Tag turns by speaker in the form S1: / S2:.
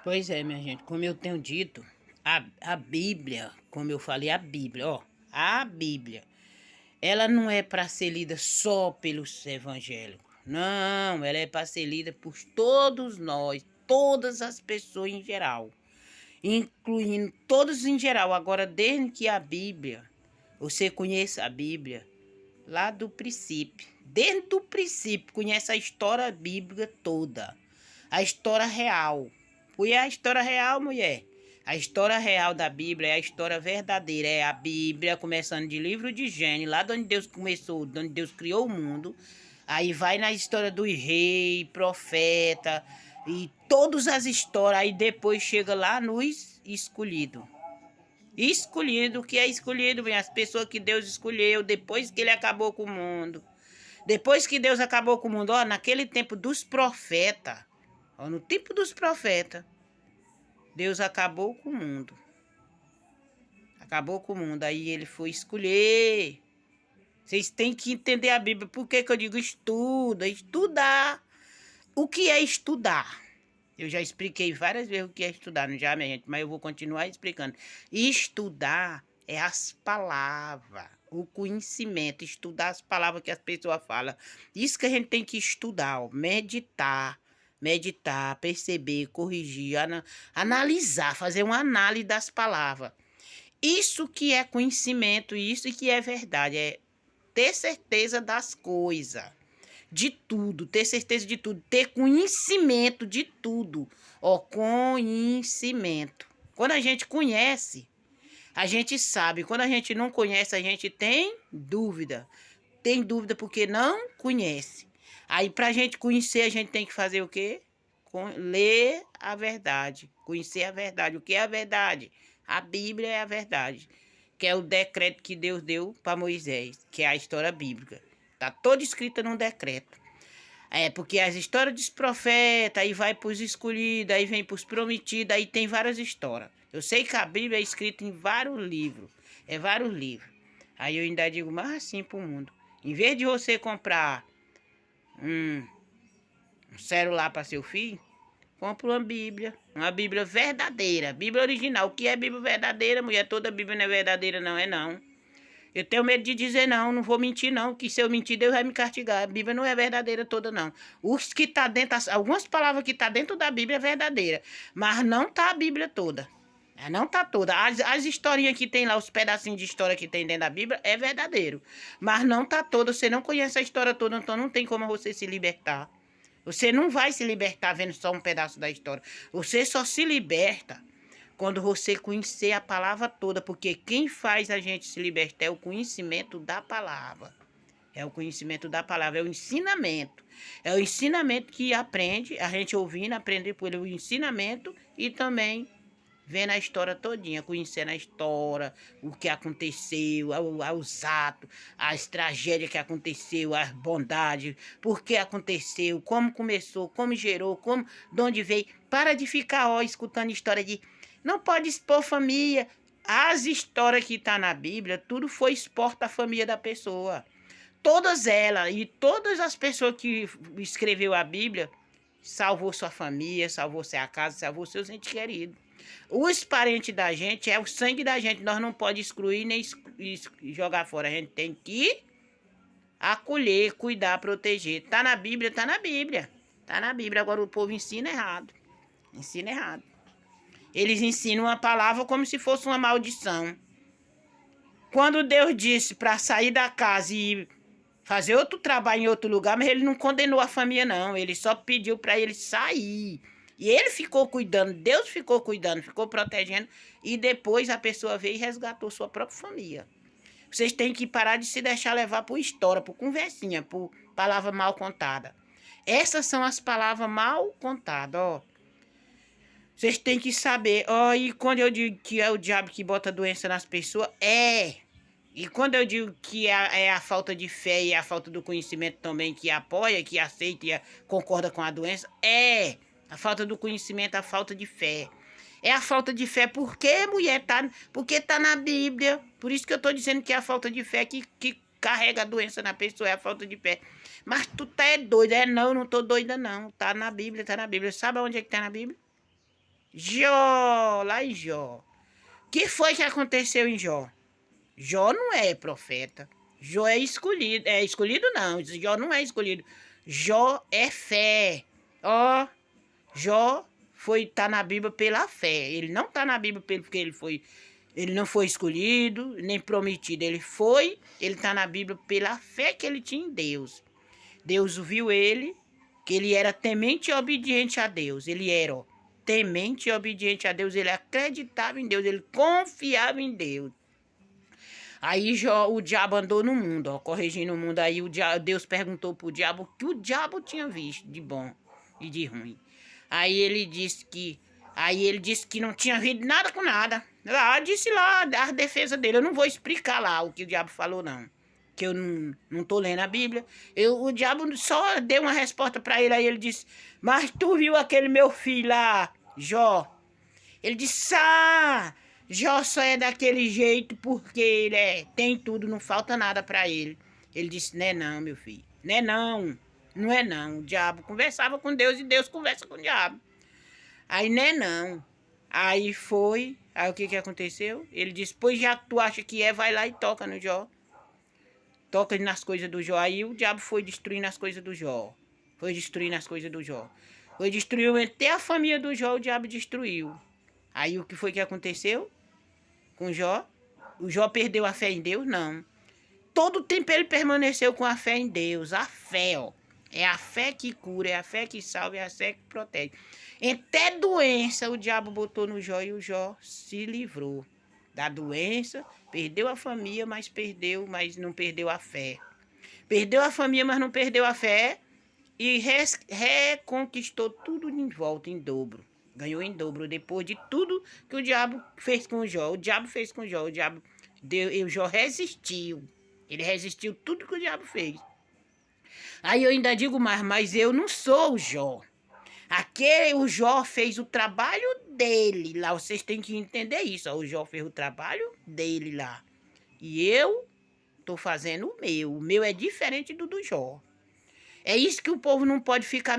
S1: Pois é, minha gente, como eu tenho dito, a Bíblia, como eu falei, a Bíblia, ó, a Bíblia, ela não é para ser lida só pelos evangélicos. Não, ela é para ser lida por todos nós, todas as pessoas em geral, incluindo todos em geral. Agora, desde que a Bíblia, você conheça a Bíblia, lá do princípio, desde o princípio, conhece a história bíblica toda, a história real. Foi a história real, mulher. A história real da Bíblia é a história verdadeira, é a Bíblia, começando de livro de Gênesis, lá de onde Deus começou, de onde Deus criou o mundo. Aí vai na história dos reis, profeta e todas as histórias, aí depois chega lá nos escolhidos. Escolhido, o que é escolhido, bem, as pessoas que Deus escolheu depois que ele acabou com o mundo. Depois que Deus acabou com o mundo, ó, naquele tempo dos profetas, ó, no tempo dos profetas, Deus acabou com o mundo. Acabou com o mundo, aí ele foi escolher. Vocês têm que entender a Bíblia. Por que que eu digo estuda? Estudar. O que é estudar? Eu já expliquei várias vezes o que é estudar, não já, minha gente? Mas eu vou continuar explicando. Estudar é as palavras, o conhecimento, estudar as palavras que as pessoas falam. Isso que a gente tem que estudar, ó, meditar. Meditar, perceber, corrigir, analisar, fazer uma análise das palavras. Isso que é conhecimento, isso que é verdade, é ter certeza das coisas, de tudo, ter certeza de tudo, ter conhecimento de tudo. Ó, conhecimento. Quando a gente conhece, a gente sabe. Quando a gente não conhece, a gente tem dúvida. Tem dúvida porque não conhece. Aí, pra gente conhecer, a gente tem que fazer o quê? Ler a verdade. Conhecer a verdade. O que é a verdade? A Bíblia é a verdade. Que é o decreto que Deus deu para Moisés, que é a história bíblica. Está toda escrita num decreto. É, porque as histórias dos profetas, aí vai para os escolhidos, aí vem para os prometidos, aí tem várias histórias. Eu sei que a Bíblia é escrita em vários livros. É vários livros. Aí eu ainda digo mais assim para o mundo. Em vez de você comprar um celular para seu filho, compra uma Bíblia. Uma Bíblia verdadeira. Bíblia original. O que é Bíblia verdadeira, mulher? Toda Bíblia não é verdadeira, não é não. Eu tenho medo de dizer não, não vou mentir não, que se eu mentir Deus vai me castigar. A Bíblia não é verdadeira toda não. Os que tá dentro, algumas palavras que tá dentro da Bíblia é verdadeira, mas não tá a Bíblia toda. Não tá toda. As historinhas que tem lá, os pedacinhos de história que tem dentro da Bíblia é verdadeiro, mas não tá toda. Você não conhece a história toda, então não tem como você se libertar. Você não vai se libertar vendo só um pedaço da história. Você só se liberta quando você conhecer a palavra toda, porque quem faz a gente se libertar é o conhecimento da palavra. É o conhecimento da palavra, é o ensinamento. É o ensinamento que aprende, a gente ouvindo, aprender pelo ensinamento e também vendo a história todinha, conhecendo a história, o que aconteceu, os atos, as tragédias que aconteceu, as bondades, por que aconteceu, como começou, como gerou, como, de onde veio. Para de ficar, ó, escutando história de não pode expor família. As histórias que tá na Bíblia, tudo foi exposto à família da pessoa. Todas elas e todas as pessoas que escreveu a Bíblia, salvou sua família, salvou sua casa, salvou seus entes queridos. Os parentes da gente é o sangue da gente. Nós não podemos excluir nem jogar fora. A gente tem que acolher, cuidar, proteger. Tá na Bíblia, tá na Bíblia. Tá na Bíblia. Agora o povo ensina errado. Ensina errado. Eles ensinam uma palavra como se fosse uma maldição. Quando Deus disse para sair da casa e fazer outro trabalho em outro lugar, mas ele não condenou a família, não. Ele só pediu para ele sair. E ele ficou cuidando, Deus ficou cuidando, ficou protegendo. E depois a pessoa veio e resgatou sua própria família. Vocês têm que parar de se deixar levar por história, por conversinha, por palavra mal contada. Essas são as palavras mal contadas, ó. Vocês têm que saber, ó, e quando eu digo que é o diabo que bota doença nas pessoas, é. E quando eu digo que é a falta de fé e a falta do conhecimento também que apoia, que aceita e concorda com a doença, é. A falta do conhecimento, a falta de fé. É a falta de fé porque, mulher, porque tá na Bíblia. Por isso que eu tô dizendo que é a falta de fé que carrega a doença na pessoa, é a falta de fé. Mas tu tá doida, não tô doida não. Tá na Bíblia, tá na Bíblia. Sabe onde é que tá na Bíblia? Jó, lá em Jó. O que foi que aconteceu em Jó? Jó não é profeta. Jó é escolhido. É escolhido não. Jó não é escolhido. Jó é fé. Ó, Jó tá na Bíblia pela fé. Ele não tá na Bíblia porque ele não foi escolhido, nem prometido. Ele tá na Bíblia pela fé que ele tinha em Deus. Deus viu ele, que ele era temente e obediente a Deus. Ele era, ó, temente e obediente a Deus. Ele acreditava em Deus, ele confiava em Deus. Aí o diabo andou no mundo, ó, corrigindo o mundo. Aí Deus perguntou pro diabo o que o diabo tinha visto de bom e de ruim. Aí ele disse que não tinha visto nada com nada. Disse lá a defesa dele. Eu não vou explicar lá o que o diabo falou, não. Que eu não tô lendo a Bíblia. O diabo só deu uma resposta para ele. Aí ele disse, mas tu viu aquele meu filho lá, Jó? Ele disse, Jó só é daquele jeito porque ele tem tudo, não falta nada para ele. Ele disse, não é não, meu filho. Não é não. Não é não. O diabo conversava com Deus e Deus conversa com o diabo. Aí não é não. Aí foi. Aí o que aconteceu? Ele disse, pois já que tu acha que vai lá e toca no Jó. Toca nas coisas do Jó. Aí o diabo foi destruindo as coisas do Jó. Foi destruindo as coisas do Jó. Foi destruindo até a família do Jó, o diabo destruiu. Aí o que foi que aconteceu com Jó? O Jó perdeu a fé em Deus? Não. Todo tempo ele permaneceu com a fé em Deus. A fé, ó. É a fé que cura, é a fé que salva, é a fé que protege. Até doença o diabo botou no Jó e o Jó se livrou da doença. Perdeu a família, mas não perdeu a fé. Perdeu a família, mas não perdeu a fé. E reconquistou tudo em volta, em dobro. Ganhou em dobro, depois de tudo que o diabo fez com o Jó. O diabo fez com o Jó, e o Jó resistiu. Ele resistiu tudo que o diabo fez. Aí eu ainda digo mais, mas eu não sou o Jó. O Jó fez o trabalho dele lá. Vocês têm que entender isso. Ó. O Jó fez o trabalho dele lá. E eu tô fazendo o meu. O meu é diferente do Jó. É isso que o povo não pode ficar